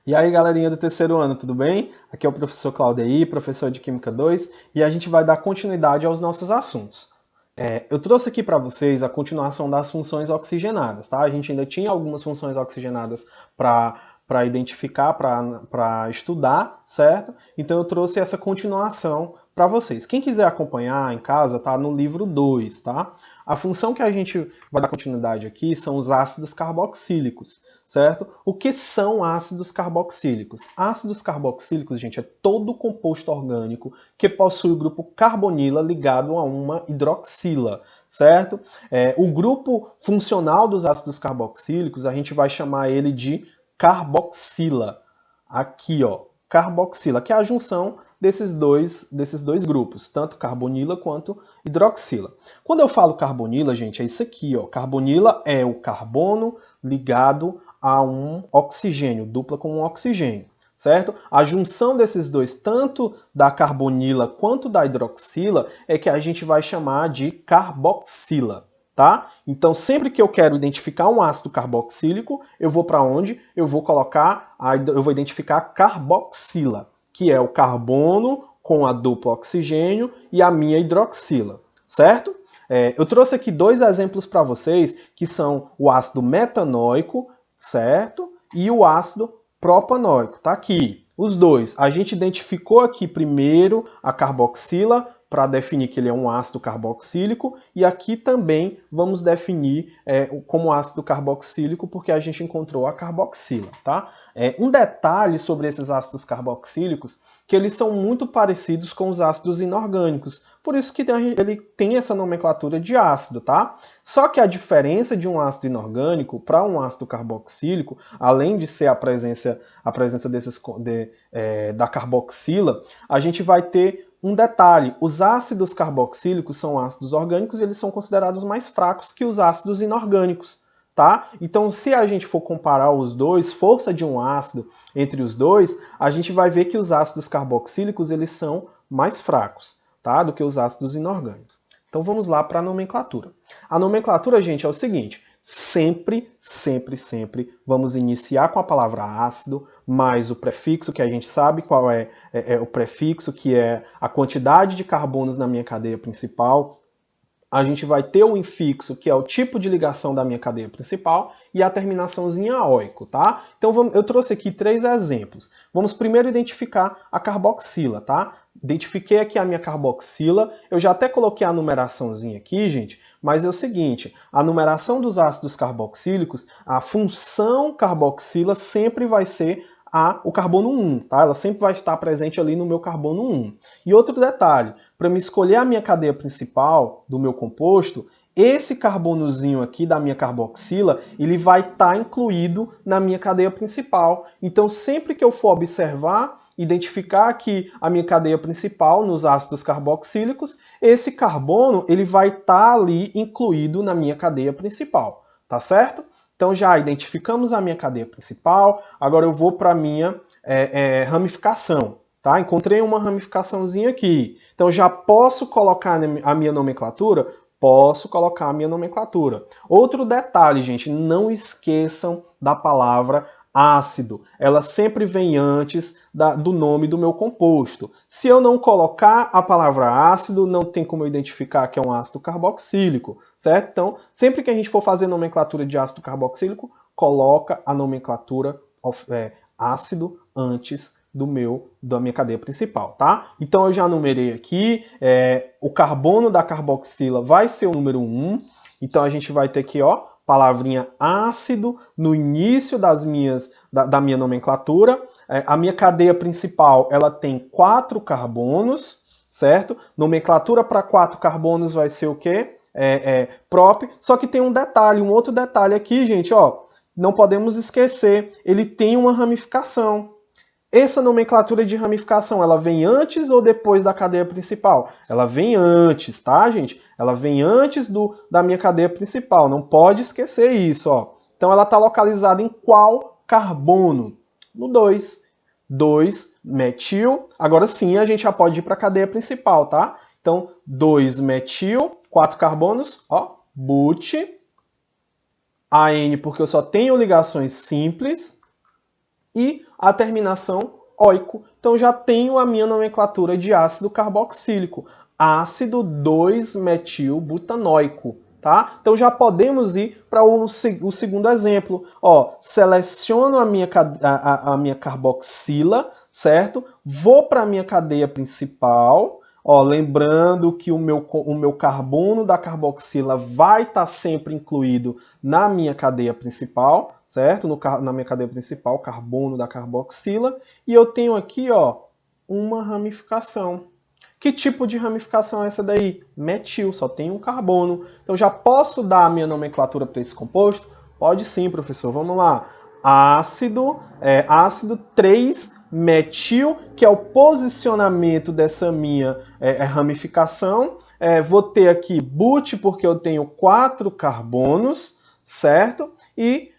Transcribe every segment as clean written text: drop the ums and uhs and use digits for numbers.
E aí, galerinha do terceiro ano, tudo bem? Aqui é o professor Claudio, professor de Química 2, e a gente vai dar continuidade aos nossos assuntos. Eu trouxe aqui para vocês a continuação das funções oxigenadas, tá? A gente ainda tinha algumas funções oxigenadas para identificar, para estudar, certo? Então eu trouxe essa continuação para vocês. Quem quiser acompanhar em casa, tá no livro 2, tá? A função que a gente vai dar continuidade aqui são os ácidos carboxílicos, certo? O que são ácidos carboxílicos? Ácidos carboxílicos, gente, é todo composto orgânico que possui o grupo carbonila ligado a uma hidroxila, certo? O grupo funcional dos ácidos carboxílicos, a gente vai chamar ele de carboxila. Aqui, ó, carboxila, que é a junção desses dois grupos, tanto carbonila quanto hidroxila. Quando eu falo carbonila, gente, é isso aqui, ó. Carbonila é o carbono ligado a um oxigênio, dupla com um oxigênio, certo? A junção desses dois, tanto da carbonila quanto da hidroxila, é que a gente vai chamar de carboxila, tá? Então, sempre que eu quero identificar um ácido carboxílico, eu vou para onde? Eu vou identificar a carboxila, que é o carbono com a dupla oxigênio e a minha hidroxila, certo? Eu trouxe aqui dois exemplos para vocês, que são o ácido metanóico, certo? E o ácido propanóico, tá aqui. Os dois. A gente identificou aqui primeiro a carboxila para definir que ele é um ácido carboxílico, e aqui também vamos definir como ácido carboxílico porque a gente encontrou a carboxila, tá? Um detalhe sobre esses ácidos carboxílicos, que eles são muito parecidos com os ácidos inorgânicos, por isso que ele tem essa nomenclatura de ácido, tá? Só que a diferença de um ácido inorgânico para um ácido carboxílico, além de ser a presença da carboxila, a gente vai ter um detalhe: os ácidos carboxílicos são ácidos orgânicos e eles são considerados mais fracos que os ácidos inorgânicos, tá? Então, se a gente for comparar os dois, força de um ácido entre os dois, a gente vai ver que os ácidos carboxílicos eles são mais fracos, tá? Do que os ácidos inorgânicos. Então, vamos lá para a nomenclatura. A nomenclatura, gente, é o seguinte: sempre vamos iniciar com a palavra ácido, mais o prefixo, que a gente sabe qual é o prefixo, que é a quantidade de carbonos na minha cadeia principal. A gente vai ter o infixo, que é o tipo de ligação da minha cadeia principal, e a terminaçãozinha oico, tá? Então eu trouxe aqui 3 exemplos. Vamos primeiro identificar a carboxila, tá? Identifiquei aqui a minha carboxila, eu já até coloquei a numeraçãozinha aqui, gente, mas é o seguinte: a numeração dos ácidos carboxílicos, a função carboxila sempre vai ser o carbono 1, tá? Ela sempre vai estar presente ali no meu carbono 1. E outro detalhe, para me escolher a minha cadeia principal do meu composto, esse carbonozinho aqui da minha carboxila, ele vai estar incluído na minha cadeia principal. Então, sempre que eu for observar, identificar aqui a minha cadeia principal nos ácidos carboxílicos, esse carbono ele vai estar ali incluído na minha cadeia principal, tá certo? Então já identificamos a minha cadeia principal, agora eu vou para a minha ramificação. Tá? Encontrei uma ramificaçãozinha aqui. Então já posso colocar a minha nomenclatura? Posso colocar a minha nomenclatura. Outro detalhe, gente, não esqueçam da palavra ácido. Ela sempre vem antes do nome do meu composto. Se eu não colocar a palavra ácido, não tem como eu identificar que é um ácido carboxílico, certo? Então, sempre que a gente for fazer nomenclatura de ácido carboxílico, coloca a nomenclatura ácido antes da minha cadeia principal, tá? Então eu já numerei aqui, o carbono da carboxila vai ser o número 1, então a gente vai ter aqui, ó, palavrinha ácido no início da minha nomenclatura. A minha cadeia principal, ela tem 4 carbonos, certo? Nomenclatura para 4 carbonos vai ser o quê? Prop, só que tem um outro detalhe aqui, gente, ó, não podemos esquecer, ele tem uma ramificação. Essa nomenclatura de ramificação, ela vem antes ou depois da cadeia principal? Ela vem antes, tá, gente? Ela vem antes da minha cadeia principal, não pode esquecer isso, ó. Então ela está localizada em qual carbono? No 2. 2-metil. Agora sim a gente já pode ir para a cadeia principal, tá? Então 2-metil, 4 carbonos, ó, but, AN porque eu só tenho ligações simples, e a terminação oico. Então já tenho a minha nomenclatura de ácido carboxílico, ácido 2-metilbutanoico. Tá? Então já podemos ir para o segundo exemplo. Ó, seleciono a minha carboxila, certo? Vou para a minha cadeia principal. Ó, lembrando que o meu carbono da carboxila vai estar sempre incluído na minha cadeia principal, certo? Na minha cadeia principal, carbono da carboxila. E eu tenho aqui, ó, uma ramificação. Que tipo de ramificação é essa daí? Metil, só tem um carbono. Então já posso dar a minha nomenclatura para esse composto? Pode sim, professor. Vamos lá. Ácido 3-metil, que é o posicionamento dessa minha ramificação. Vou ter aqui but, porque eu tenho 4 carbonos, certo? E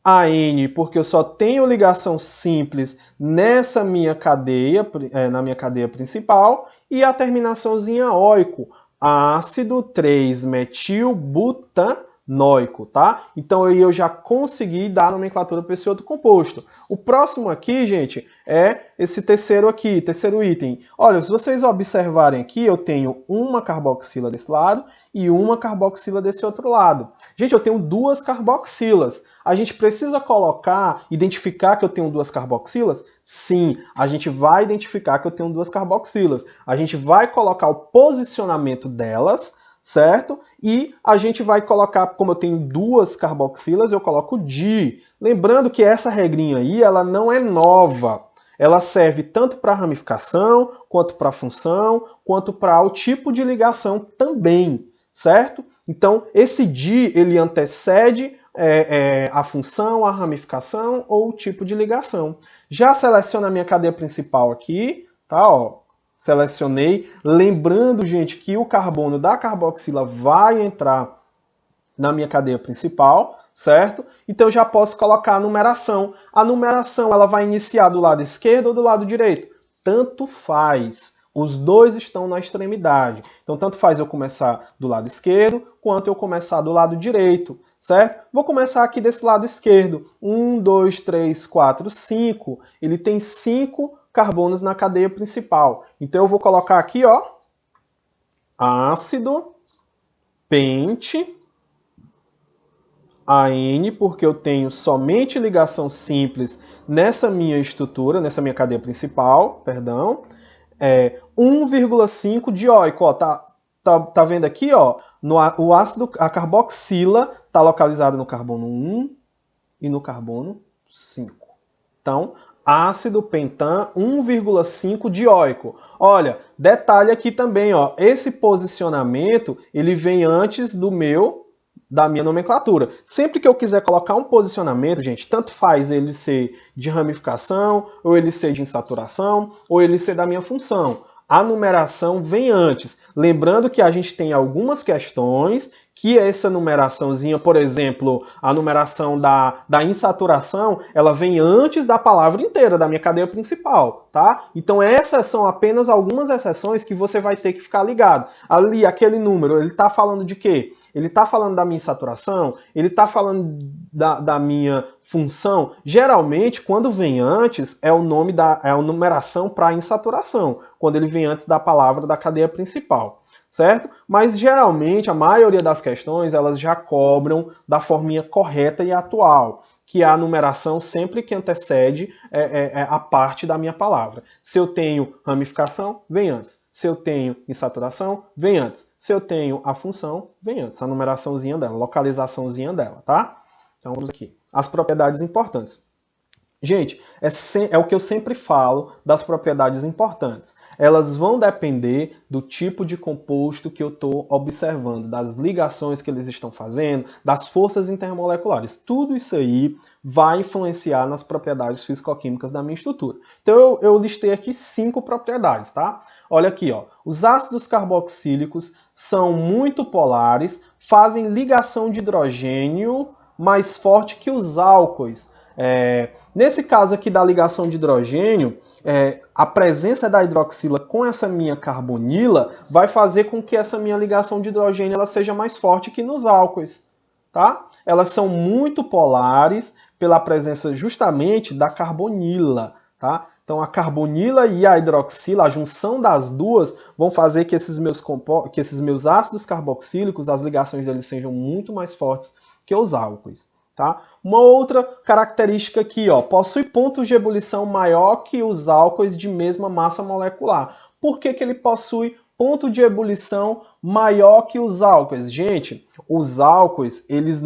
AN, porque eu só tenho ligação simples nessa minha cadeia, na minha cadeia principal, e a terminaçãozinha oico, ácido 3-metilbutanoico, tá? Então aí eu já consegui dar a nomenclatura para esse outro composto. O próximo aqui, gente, é esse terceiro aqui, terceiro item. Olha, se vocês observarem aqui, eu tenho uma carboxila desse lado e uma carboxila desse outro lado. Gente, eu tenho 2 carboxilas. A gente precisa identificar que eu tenho 2 carboxilas? Sim, a gente vai identificar que eu tenho 2 carboxilas. A gente vai colocar o posicionamento delas, certo? E a gente vai colocar, como eu tenho 2 carboxilas, eu coloco di. Lembrando que essa regrinha aí, ela não é nova. Ela serve tanto para ramificação, quanto para função, quanto para o tipo de ligação também, certo? Então, esse di, ele antecede a função, a ramificação ou o tipo de ligação. Já seleciono a minha cadeia principal aqui, tá? Ó, selecionei. Lembrando, gente, que o carbono da carboxila vai entrar na minha cadeia principal, certo? Então já posso colocar a numeração. A numeração ela vai iniciar do lado esquerdo ou do lado direito? Tanto faz. Os dois estão na extremidade. Então tanto faz eu começar do lado esquerdo quanto eu começar do lado direito, certo? Vou começar aqui desse lado esquerdo. 1, 2, 3, 4, 5. Ele tem 5 carbonos na cadeia principal. Então eu vou colocar aqui, ó, ácido, pente, AN, porque eu tenho somente ligação simples nessa minha estrutura, nessa minha cadeia principal, perdão. 1,5 dioico, ó, tá vendo aqui, ó, o ácido, a carboxila está localizada no carbono 1 e no carbono 5. Então, ácido pentan 1,5 dioico. Olha, detalhe aqui também, ó, esse posicionamento, ele vem antes da minha nomenclatura. Sempre que eu quiser colocar um posicionamento, gente, tanto faz ele ser de ramificação, ou ele ser de insaturação, ou ele ser da minha função. A numeração vem antes. Lembrando que a gente tem algumas questões que essa numeraçãozinha, por exemplo, a numeração da insaturação, ela vem antes da palavra inteira, da minha cadeia principal, tá? Então essas são apenas algumas exceções que você vai ter que ficar ligado. Ali, aquele número, ele está falando de quê? Ele está falando da minha insaturação? Ele está falando da minha função? Geralmente, quando vem antes, é a numeração para insaturação, quando ele vem antes da palavra da cadeia principal. Certo? Mas geralmente a maioria das questões elas já cobram da forminha correta e atual, que é a numeração sempre que antecede a parte da minha palavra. Se eu tenho ramificação, vem antes. Se eu tenho insaturação, vem antes. Se eu tenho a função, vem antes. A numeraçãozinha dela, localizaçãozinha dela, tá? Então vamos aqui. As propriedades importantes. Gente, é o que eu sempre falo das propriedades importantes. Elas vão depender do tipo de composto que eu estou observando, das ligações que eles estão fazendo, das forças intermoleculares. Tudo isso aí vai influenciar nas propriedades fisicoquímicas da minha estrutura. Então eu listei aqui 5 propriedades, tá? Olha aqui, ó. Os ácidos carboxílicos são muito polares, fazem ligação de hidrogênio mais forte que os álcoois. Nesse caso aqui da ligação de hidrogênio, a presença da hidroxila com essa minha carbonila vai fazer com que essa minha ligação de hidrogênio ela seja mais forte que nos álcoois, tá? Elas são muito polares, pela presença justamente da carbonila, tá? Então a carbonila e a hidroxila, a junção das duas, vão fazer que esses meus ácidos carboxílicos, as ligações deles sejam muito mais fortes que os álcoois. Tá? Uma outra característica aqui, ó, possui pontos de ebulição maior que os álcoois de mesma massa molecular. Por que ele possui ponto de ebulição maior que os álcoois? Gente, os álcoois, eles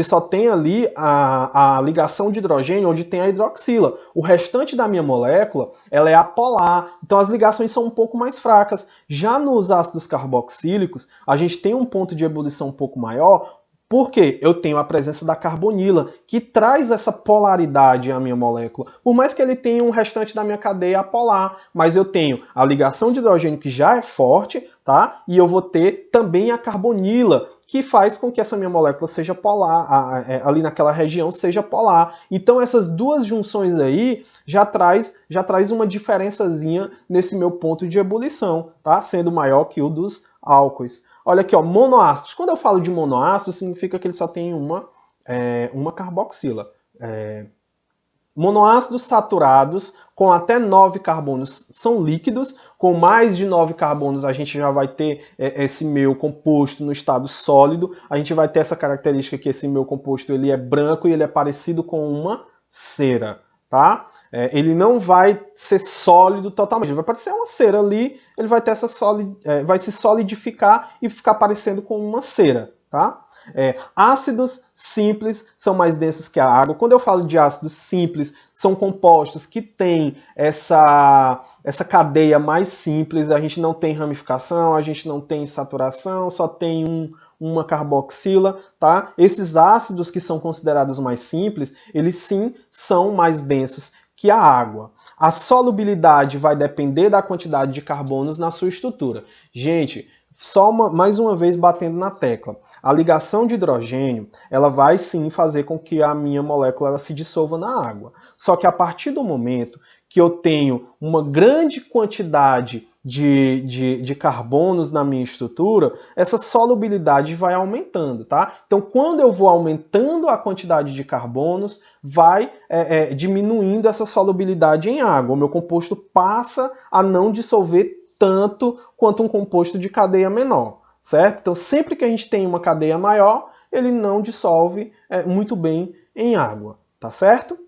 só têm ali a ligação de hidrogênio onde tem a hidroxila. O restante da minha molécula, ela é apolar, então as ligações são um pouco mais fracas. Já nos ácidos carboxílicos, a gente tem um ponto de ebulição um pouco maior, porque eu tenho a presença da carbonila, que traz essa polaridade à minha molécula. Por mais que ele tenha um restante da minha cadeia apolar, mas eu tenho a ligação de hidrogênio que já é forte, tá? E eu vou ter também a carbonila, que faz com que essa minha molécula seja polar, ali naquela região seja polar. Então essas duas junções aí já traz uma diferençazinha nesse meu ponto de ebulição, tá? Sendo maior que o dos álcoois. Olha aqui, ó, monoácidos. Quando eu falo de monoácido, significa que ele só tem uma carboxila. Monoácidos saturados com até 9 carbonos são líquidos. Com mais de 9 carbonos, a gente já vai ter esse meu composto no estado sólido. A gente vai ter essa característica que esse meu composto ele é branco e ele é parecido com uma cera. Tá? Ele não vai ser sólido totalmente, ele vai parecer uma cera ali, ele vai ter vai se solidificar e ficar parecendo com uma cera. Tá? Ácidos simples são mais densos que a água. Quando eu falo de ácidos simples, são compostos que têm essa cadeia mais simples, a gente não tem ramificação, a gente não tem saturação, só tem uma carboxila, tá? Esses ácidos que são considerados mais simples, eles sim são mais densos que a água. A solubilidade vai depender da quantidade de carbonos na sua estrutura. Gente, mais uma vez batendo na tecla. A ligação de hidrogênio, ela vai sim fazer com que a minha molécula ela se dissolva na água. Só que a partir do momento que eu tenho uma grande quantidade de carbonos na minha estrutura, essa solubilidade vai aumentando, tá? Então, quando eu vou aumentando a quantidade de carbonos, vai diminuindo essa solubilidade em água. O meu composto passa a não dissolver tanto quanto um composto de cadeia menor, certo? Então, sempre que a gente tem uma cadeia maior, ele não dissolve muito bem em água, tá certo?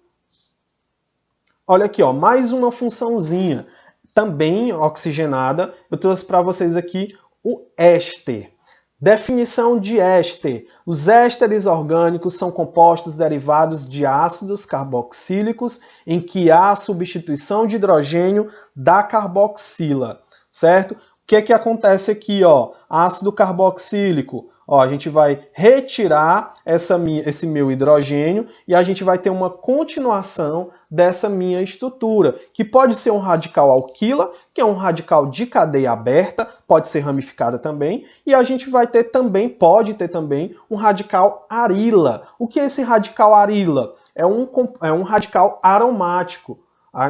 Olha aqui, ó, mais uma funçãozinha, também oxigenada. Eu trouxe para vocês aqui o éster. Definição de éster. Os ésteres orgânicos são compostos derivados de ácidos carboxílicos em que há a substituição de hidrogênio da carboxila, certo? O que é que acontece aqui, ó? Ácido carboxílico. Ó, a gente vai retirar esse meu hidrogênio e a gente vai ter uma continuação dessa minha estrutura, que pode ser um radical alquila, que é um radical de cadeia aberta, pode ser ramificada também, e a gente vai ter também, pode ter também, um radical arila. O que é esse radical arila? É um radical aromático.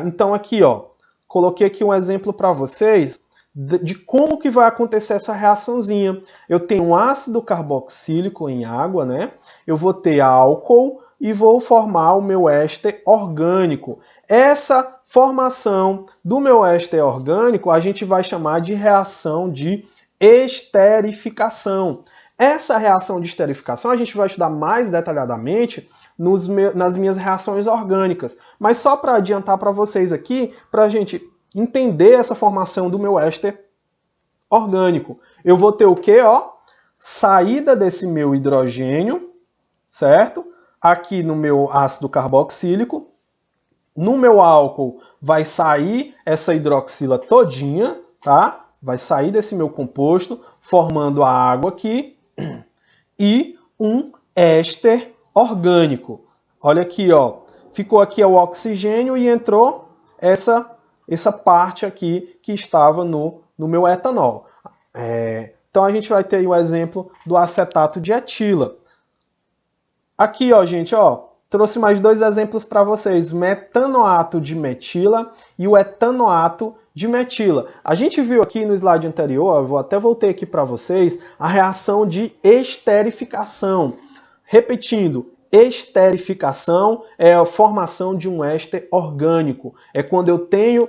Então aqui, ó, coloquei aqui um exemplo para vocês de como que vai acontecer essa reaçãozinha. Eu tenho um ácido carboxílico em água, né? Eu vou ter álcool e vou formar o meu éster orgânico. Essa formação do meu éster orgânico a gente vai chamar de reação de esterificação. Essa reação de esterificação a gente vai estudar mais detalhadamente nas minhas reações orgânicas. Mas só para adiantar para vocês aqui, para a gente entender essa formação do meu éster orgânico. Eu vou ter o quê? Ó, saída desse meu hidrogênio, certo? Aqui no meu ácido carboxílico. No meu álcool vai sair essa hidroxila todinha, tá? Vai sair desse meu composto, formando a água aqui. E um éster orgânico. Olha aqui, ó. Ficou aqui o oxigênio e entrou essa parte aqui que estava no meu etanol. Então a gente vai ter aí o exemplo do acetato de etila. Aqui, ó, gente, ó, trouxe mais dois exemplos para vocês, o metanoato de metila e o etanoato de metila. A gente viu aqui no slide anterior, eu até voltei aqui para vocês, a reação de esterificação. Repetindo, Esterificação é a formação de um éster orgânico. É quando eu tenho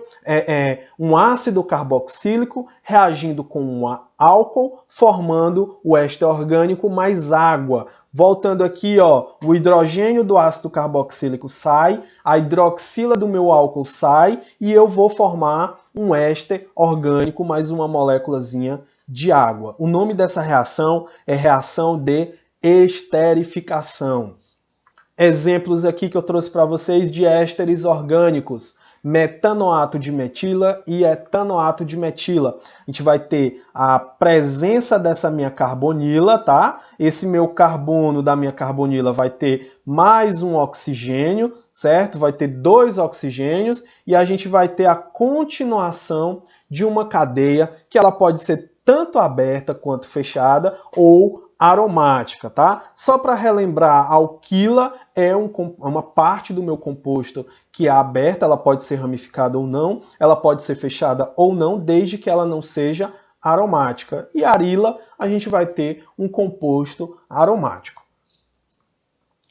um ácido carboxílico reagindo com um álcool, formando o éster orgânico mais água. Voltando aqui, ó, o hidrogênio do ácido carboxílico sai, a hidroxila do meu álcool sai e eu vou formar um éster orgânico mais uma moléculazinha de água. O nome dessa reação é reação de esterificação. Exemplos aqui que eu trouxe para vocês de ésteres orgânicos. Metanoato de metila e etanoato de metila. A gente vai ter a presença dessa minha carbonila, tá? Esse meu carbono da minha carbonila vai ter mais um oxigênio, certo? Vai ter 2 oxigênios e a gente vai ter a continuação de uma cadeia que ela pode ser tanto aberta quanto fechada ou aromática, tá? Só para relembrar, a alquila é uma parte do meu composto que é aberta, ela pode ser ramificada ou não, ela pode ser fechada ou não, desde que ela não seja aromática. E arila, a gente vai ter um composto aromático.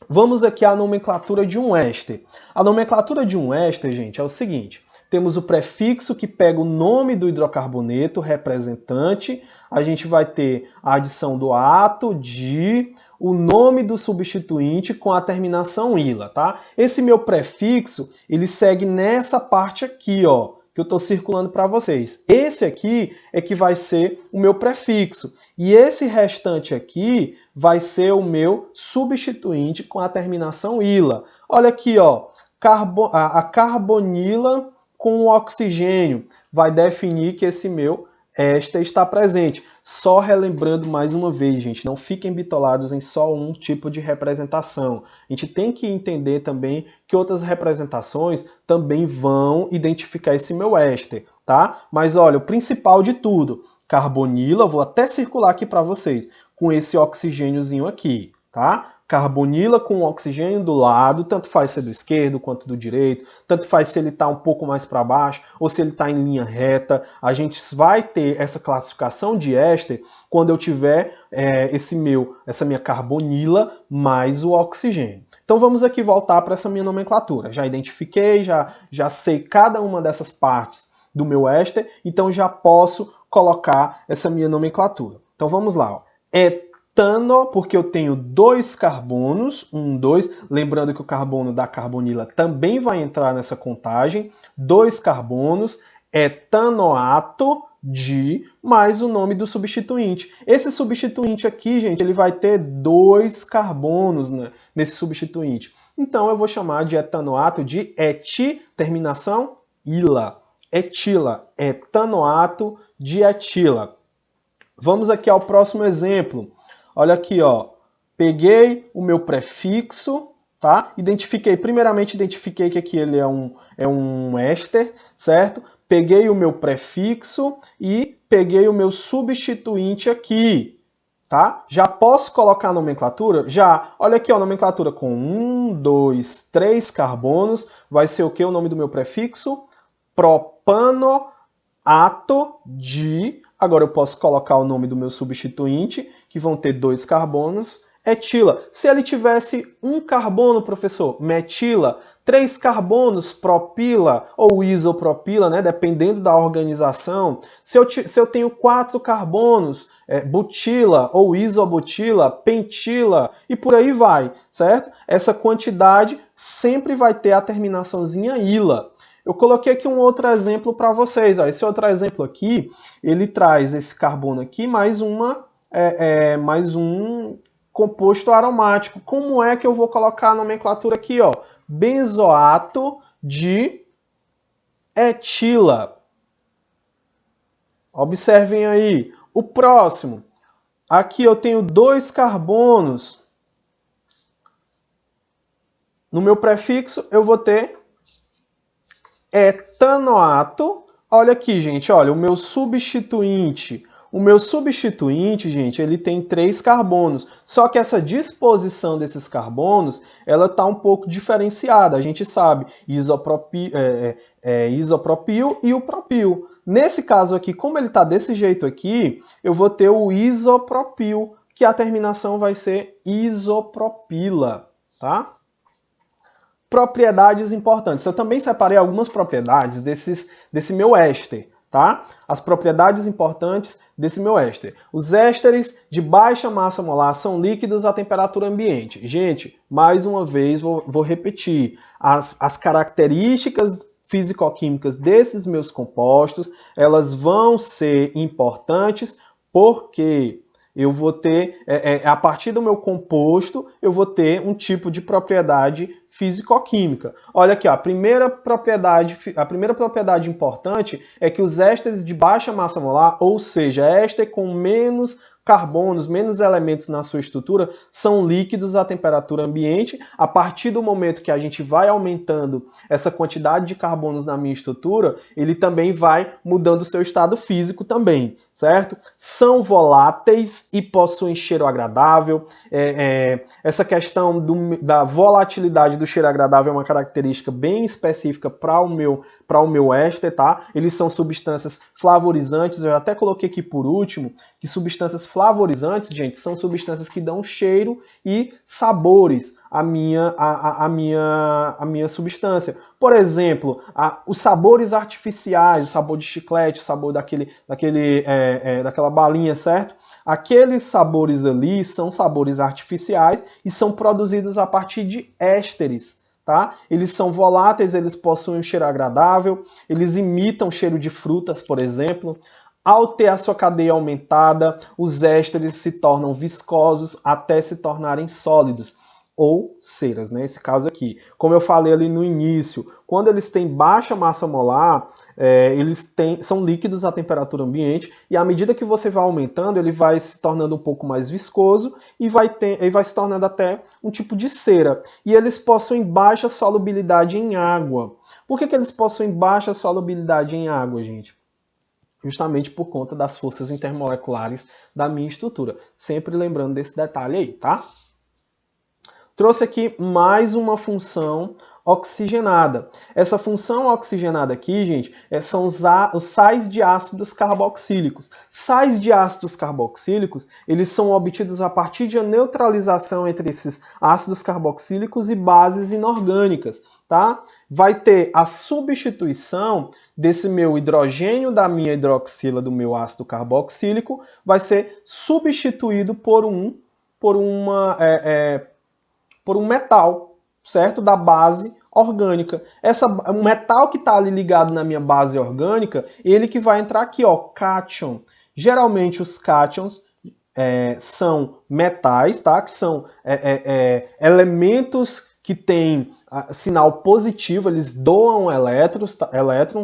Vamos aqui à nomenclatura de um éster. A nomenclatura de um éster, gente, é o seguinte. Temos o prefixo que pega o nome do hidrocarboneto representante. A gente vai ter a adição do ato, de, o nome do substituinte com a terminação ila, tá? Esse meu prefixo, ele segue nessa parte aqui, ó, que eu estou circulando para vocês. Esse aqui é que vai ser o meu prefixo. E esse restante aqui vai ser o meu substituinte com a terminação ila. Olha aqui, ó, a carbonila com o oxigênio vai definir que esse meu éster está presente. Só relembrando mais uma vez, gente, não fiquem bitolados em só um tipo de representação. A gente tem que entender também que outras representações também vão identificar esse meu éster, tá? Mas olha, o principal de tudo, carbonila, vou até circular aqui para vocês, com esse oxigêniozinho aqui, tá? Carbonila com oxigênio do lado, tanto faz ser do esquerdo quanto do direito, tanto faz se ele está um pouco mais para baixo ou se ele está em linha reta. A gente vai ter essa classificação de éster quando eu tiver essa minha carbonila mais o oxigênio. Então vamos aqui voltar para essa minha nomenclatura. Já identifiquei, já sei cada uma dessas partes do meu éster, então já posso colocar essa minha nomenclatura. Então vamos lá, ó. Etano, porque eu tenho 2 carbonos, 1, 2, lembrando que o carbono da carbonila também vai entrar nessa contagem, 2 carbonos, etanoato de, mais o nome do substituinte. Esse substituinte aqui, gente, ele vai ter 2 carbonos, né, nesse substituinte. Então eu vou chamar de etanoato de eti, terminação ila. Etila, etanoato de etila. Vamos aqui ao próximo exemplo. Olha aqui, ó. Peguei o meu prefixo, tá? Primeiramente identifiquei que aqui ele é um éster, certo? Peguei o meu prefixo e peguei o meu substituinte aqui, tá? Já posso colocar a nomenclatura? Já. Olha aqui, ó, a nomenclatura com 1, 2, 3 carbonos. Vai ser o que o nome do meu prefixo? Propanoato de... Agora eu posso colocar o nome do meu substituinte, que vão ter 2 carbonos, etila. Se ele tivesse 1 carbono, professor, metila, 3 carbonos, propila ou isopropila, né, dependendo da organização. Se eu tenho 4 carbonos, butila ou isobutila, pentila e por aí vai, certo? Essa quantidade sempre vai ter a terminaçãozinha ila. Eu coloquei aqui um outro exemplo para vocês. Ó. Esse outro exemplo aqui, ele traz esse carbono aqui mais mais um composto aromático. Como é que eu vou colocar a nomenclatura aqui? Ó? Benzoato de etila. Observem aí. O próximo. Aqui eu tenho 2 carbonos. No meu prefixo eu vou ter etanoato. Olha aqui, gente, olha, o meu substituinte, gente, ele tem 3 carbonos. Só que essa disposição desses carbonos, ela está um pouco diferenciada. A gente sabe, isopropil e o propil. Nesse caso aqui, como ele está desse jeito aqui, eu vou ter o isopropil, que a terminação vai ser isopropila. tá? Propriedades importantes. Eu também separei algumas propriedades desse meu éster, tá? As propriedades importantes desse meu éster. Os ésteres de baixa massa molar são líquidos à temperatura ambiente. Gente, mais uma vez vou repetir. As características físico-químicas desses meus compostos, elas vão ser importantes porque eu vou ter, a partir do meu composto, eu vou ter um tipo de propriedade físico-química. Olha aqui, ó, a primeira propriedade importante é que os ésteres de baixa massa molar, ou seja, éster com menos carbonos, menos elementos na sua estrutura, são líquidos à temperatura ambiente. A partir do momento que a gente vai aumentando essa quantidade de carbonos na minha estrutura, ele também vai mudando o seu estado físico também, certo? São voláteis e possuem cheiro agradável. Essa questão da volatilidade do cheiro agradável é uma característica bem específica para o meu éster, tá? Eles são substâncias flavorizantes. Eu até coloquei aqui por último que substâncias flavorizantes, gente, são substâncias que dão cheiro e sabores à minha substância. Por exemplo, os sabores artificiais, o sabor de chiclete, o sabor daquela balinha, certo? Aqueles sabores ali são sabores artificiais e são produzidos a partir de ésteres, tá? Eles são voláteis, eles possuem um cheiro agradável, eles imitam cheiro de frutas, por exemplo. Ao ter a sua cadeia aumentada, os ésteres se tornam viscosos até se tornarem sólidos, ou ceras, né? Esse caso aqui. Como eu falei ali no início, quando eles têm baixa massa molar, são líquidos à temperatura ambiente, e à medida que você vai aumentando, ele vai se tornando um pouco mais viscoso e ele vai se tornando até um tipo de cera. E eles possuem baixa solubilidade em água. Por que eles possuem baixa solubilidade em água, gente? Justamente por conta das forças intermoleculares da minha estrutura. Sempre lembrando desse detalhe aí, tá? Trouxe aqui mais uma função oxigenada. Essa função oxigenada aqui, gente, são os sais de ácidos carboxílicos. Sais de ácidos carboxílicos, eles são obtidos a partir de a neutralização entre esses ácidos carboxílicos e bases inorgânicas, tá? Vai ter a substituição desse meu hidrogênio da minha hidroxila do meu ácido carboxílico, vai ser substituído por um metal, certo? Da base orgânica. O metal que está ali ligado na minha base orgânica, ele que vai entrar aqui, ó, cátion. Geralmente os cátions são metais, tá? Que são elementos que têm sinal positivo, eles doam elétrons,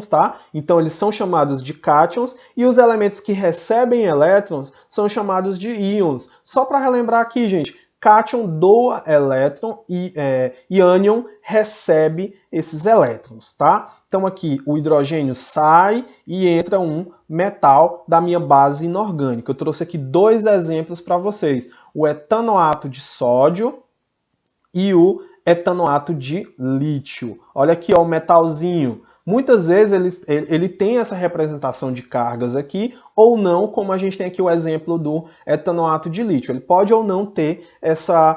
tá? Então eles são chamados de cátions, e os elementos que recebem elétrons são chamados de íons. Só para relembrar aqui, gente, cátion doa elétron e ânion recebe esses elétrons, tá? Então aqui o hidrogênio sai e entra um metal da minha base inorgânica. Eu trouxe aqui dois exemplos para vocês. O etanoato de sódio e o etanoato de lítio. Olha aqui, ó, o metalzinho. Muitas vezes ele tem essa representação de cargas aqui, ou não, como a gente tem aqui o exemplo do etanoato de lítio. Ele pode ou não ter essa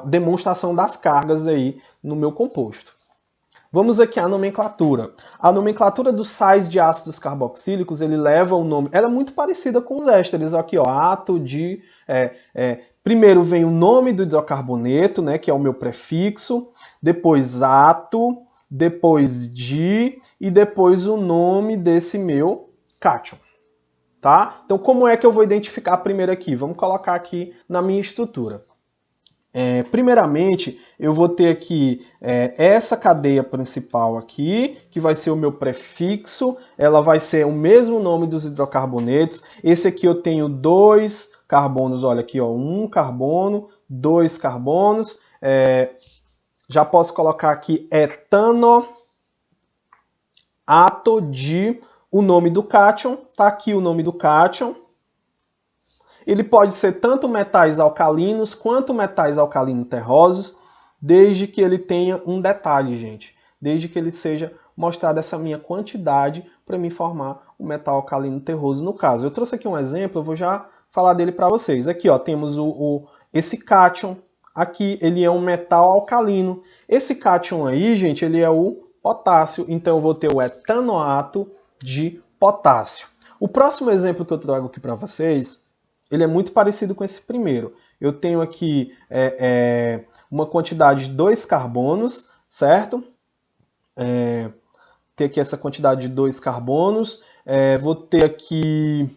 demonstração das cargas aí no meu composto. Vamos aqui à nomenclatura. A nomenclatura dos sais de ácidos carboxílicos, ele leva o nome... Ela é muito parecida com os ésteres. Aqui, ó, ato de... Primeiro vem o nome do hidrocarboneto, né, que é o meu prefixo, depois ato, depois di e depois o nome desse meu cátion, tá? Então como é que eu vou identificar primeiro aqui? Vamos colocar aqui na minha estrutura. Primeiramente, eu vou ter aqui essa cadeia principal aqui, que vai ser o meu prefixo, ela vai ser o mesmo nome dos hidrocarbonetos. Esse aqui eu tenho 2 carbonos, olha aqui, ó, 1 carbono, 2 carbonos. Já posso colocar aqui etanoato de o nome do cátion, tá aqui o nome do cátion. Ele pode ser tanto metais alcalinos quanto metais alcalino terrosos, desde que ele tenha um detalhe, gente. Desde que ele seja mostrado essa minha quantidade para me formar o metal alcalino terroso no caso. Eu trouxe aqui um exemplo, eu vou já falar dele para vocês. Aqui, ó, temos o esse cátion aqui, ele é um metal alcalino. Esse cátion aí, gente, ele é o potássio, então eu vou ter o etanoato de potássio. O próximo exemplo que eu trago aqui para vocês, ele é muito parecido com esse primeiro. Eu tenho aqui uma quantidade de 2 carbonos, certo? Ter aqui essa quantidade de 2 carbonos. Vou ter aqui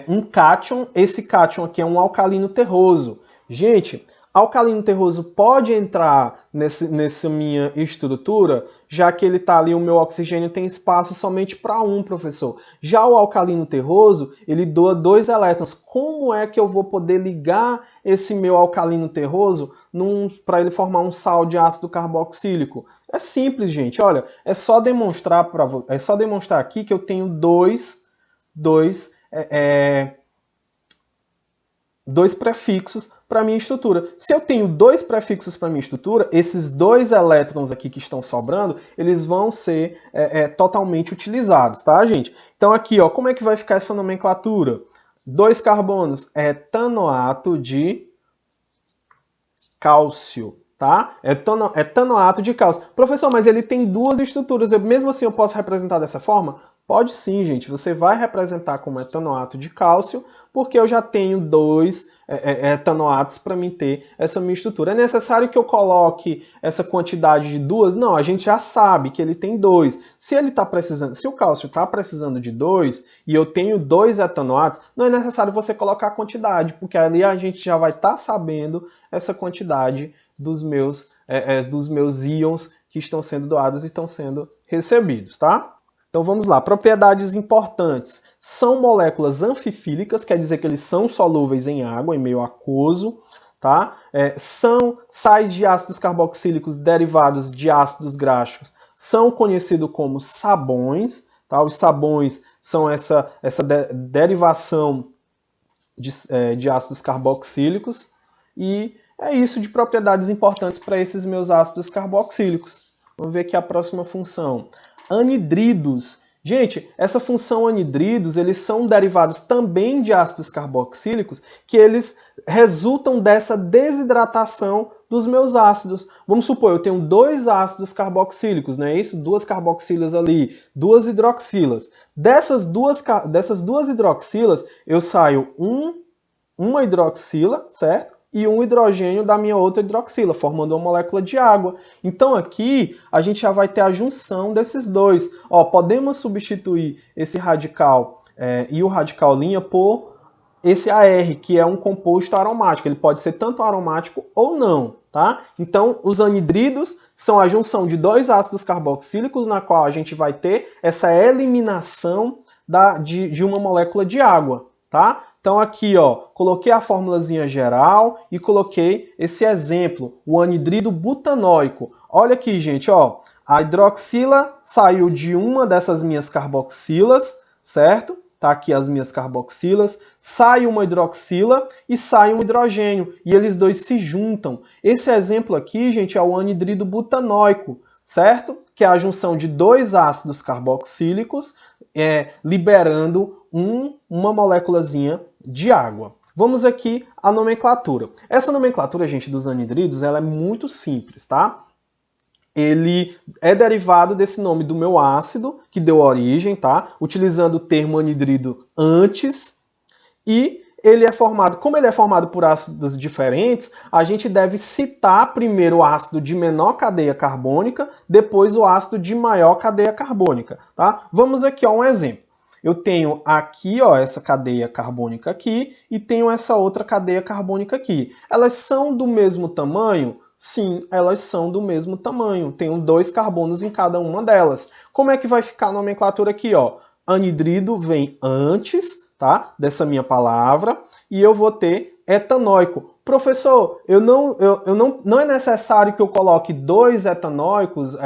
um cátion. Esse cátion aqui é um alcalino terroso. Gente, alcalino terroso pode entrar nessa minha estrutura, já que ele está ali, o meu oxigênio tem espaço somente para um, professor. Já o alcalino terroso, ele doa 2 elétrons. Como é que eu vou poder ligar esse meu alcalino terroso para ele formar um sal de ácido carboxílico? É simples, gente. Olha, é só demonstrar aqui que eu tenho dois prefixos para minha estrutura. Se eu tenho 2 prefixos para minha estrutura, esses 2 elétrons aqui que estão sobrando, eles vão ser totalmente utilizados, tá, gente? Então aqui, ó, como é que vai ficar essa nomenclatura? 2 carbonos, etanoato de cálcio, tá? Etanoato de cálcio. Professor, mas ele tem 2 estruturas, mesmo assim eu posso representar dessa forma? Pode sim, gente. Você vai representar como etanoato de cálcio, porque eu já tenho 2 etanoatos para mim ter essa minha estrutura. É necessário que eu coloque essa quantidade de 2? Não, a gente já sabe que ele tem 2. Se o cálcio está precisando de 2 e eu tenho 2 etanoatos, não é necessário você colocar a quantidade, porque ali a gente já vai estar sabendo essa quantidade dos meus íons que estão sendo doados e estão sendo recebidos, tá? Então vamos lá, propriedades importantes. São moléculas anfifílicas, quer dizer que eles são solúveis em água, em meio aquoso, tá? São sais de ácidos carboxílicos derivados de ácidos graxos, são conhecidos como sabões, tá? Os sabões são essa derivação de ácidos carboxílicos, e é isso de propriedades importantes para esses meus ácidos carboxílicos. Vamos ver aqui a próxima função. Anidridos. Gente, essa função anidridos, eles são derivados também de ácidos carboxílicos, que eles resultam dessa desidratação dos meus ácidos. Vamos supor, eu tenho 2 ácidos carboxílicos, não é isso? 2 carboxilas ali, 2 hidroxilas. Dessas duas hidroxilas, eu saio uma hidroxila, certo? E um hidrogênio da minha outra hidroxila, formando uma molécula de água. Então aqui a gente já vai ter a junção desses dois. Ó, podemos substituir esse radical e o radical linha por esse AR, que é um composto aromático. Ele pode ser tanto aromático ou não, tá? Então os anidridos são a junção de 2 ácidos carboxílicos, na qual a gente vai ter essa eliminação de uma molécula de água, tá? Então aqui, ó, coloquei a formulazinha geral e coloquei esse exemplo, o anidrido butanóico. Olha aqui, gente, ó, a hidroxila saiu de uma dessas minhas carboxilas, certo? Tá aqui as minhas carboxilas, sai uma hidroxila e sai um hidrogênio, e eles dois se juntam. Esse exemplo aqui, gente, é o anidrido butanóico, certo? Que é a junção de 2 ácidos carboxílicos, liberando uma moléculazinha de água. Vamos aqui à nomenclatura. Essa nomenclatura, gente, dos anidridos, ela é muito simples, tá? Ele é derivado desse nome do meu ácido, que deu origem, tá? Utilizando o termo anidrido antes. E ele é formado, como ele é formado por ácidos diferentes, a gente deve citar primeiro o ácido de menor cadeia carbônica, depois o ácido de maior cadeia carbônica, tá? Vamos aqui a um exemplo. Eu tenho aqui, ó, essa cadeia carbônica aqui e tenho essa outra cadeia carbônica aqui. Elas são do mesmo tamanho? Sim, elas são do mesmo tamanho. Tenho 2 carbonos em cada uma delas. Como é que vai ficar a nomenclatura aqui, ó? Anidrido vem antes, tá? Dessa minha palavra, e eu vou ter etanóico. Professor, não é necessário que eu coloque 2 etanóicos,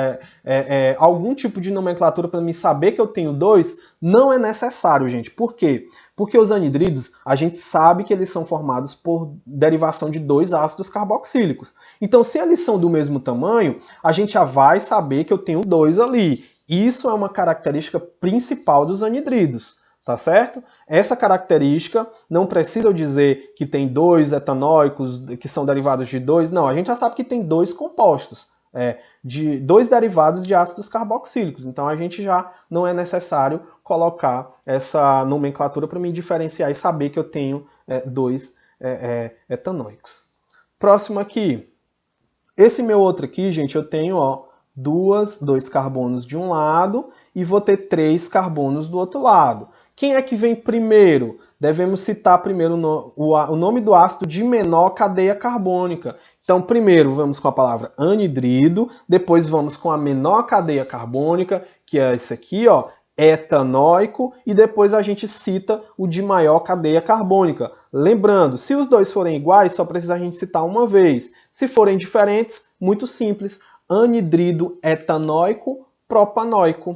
algum tipo de nomenclatura para me saber que eu tenho 2? Não é necessário, gente. Por quê? Porque os anidridos, a gente sabe que eles são formados por derivação de 2 ácidos carboxílicos. Então, se eles são do mesmo tamanho, a gente já vai saber que eu tenho 2 ali. Isso é uma característica principal dos anidridos, tá certo? Essa característica não precisa eu dizer que tem 2 etanóicos que são derivados de 2, não, a gente já sabe que tem 2 compostos, de 2 derivados de ácidos carboxílicos, então a gente já não é necessário colocar essa nomenclatura para me diferenciar e saber que eu tenho 2 etanóicos. Próximo aqui, esse meu outro aqui, gente, eu tenho, ó, 2 carbonos de um lado e vou ter 3 carbonos do outro lado. Quem é que vem primeiro? Devemos citar primeiro o nome do ácido de menor cadeia carbônica. Então, primeiro vamos com a palavra anidrido, depois vamos com a menor cadeia carbônica, que é esse aqui, ó, etanóico, e depois a gente cita o de maior cadeia carbônica. Lembrando, se os dois forem iguais, só precisa a gente citar uma vez. Se forem diferentes, muito simples, anidrido etanóico, propanóico.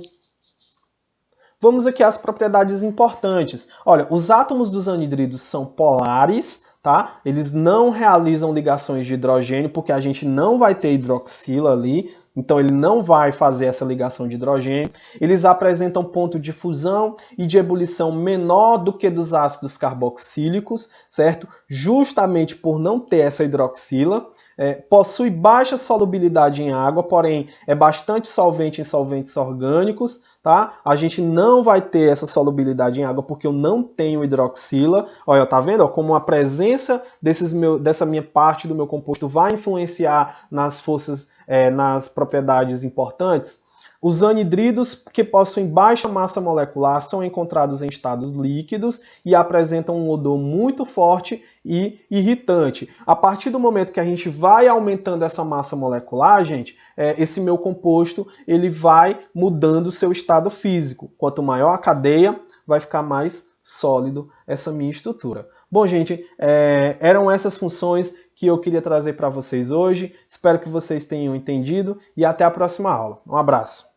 Vamos aqui às propriedades importantes. Olha, os átomos dos anidridos são polares, tá? Eles não realizam ligações de hidrogênio, porque a gente não vai ter hidroxila ali, então ele não vai fazer essa ligação de hidrogênio. Eles apresentam ponto de fusão e de ebulição menor do que dos ácidos carboxílicos, certo? Justamente por não ter essa hidroxila. Possui baixa solubilidade em água, porém é bastante solvente em solventes orgânicos, tá? A gente não vai ter essa solubilidade em água porque eu não tenho hidroxila. Olha, tá vendo? Como a presença dessa minha parte do meu composto vai influenciar nas forças, nas propriedades importantes. Os anidridos que possuem baixa massa molecular são encontrados em estados líquidos e apresentam um odor muito forte e irritante. A partir do momento que a gente vai aumentando essa massa molecular, gente, esse meu composto ele vai mudando o seu estado físico. Quanto maior a cadeia, vai ficar mais sólido essa minha estrutura. Bom, gente, eram essas funções que eu queria trazer para vocês hoje. Espero que vocês tenham entendido e até a próxima aula. Um abraço!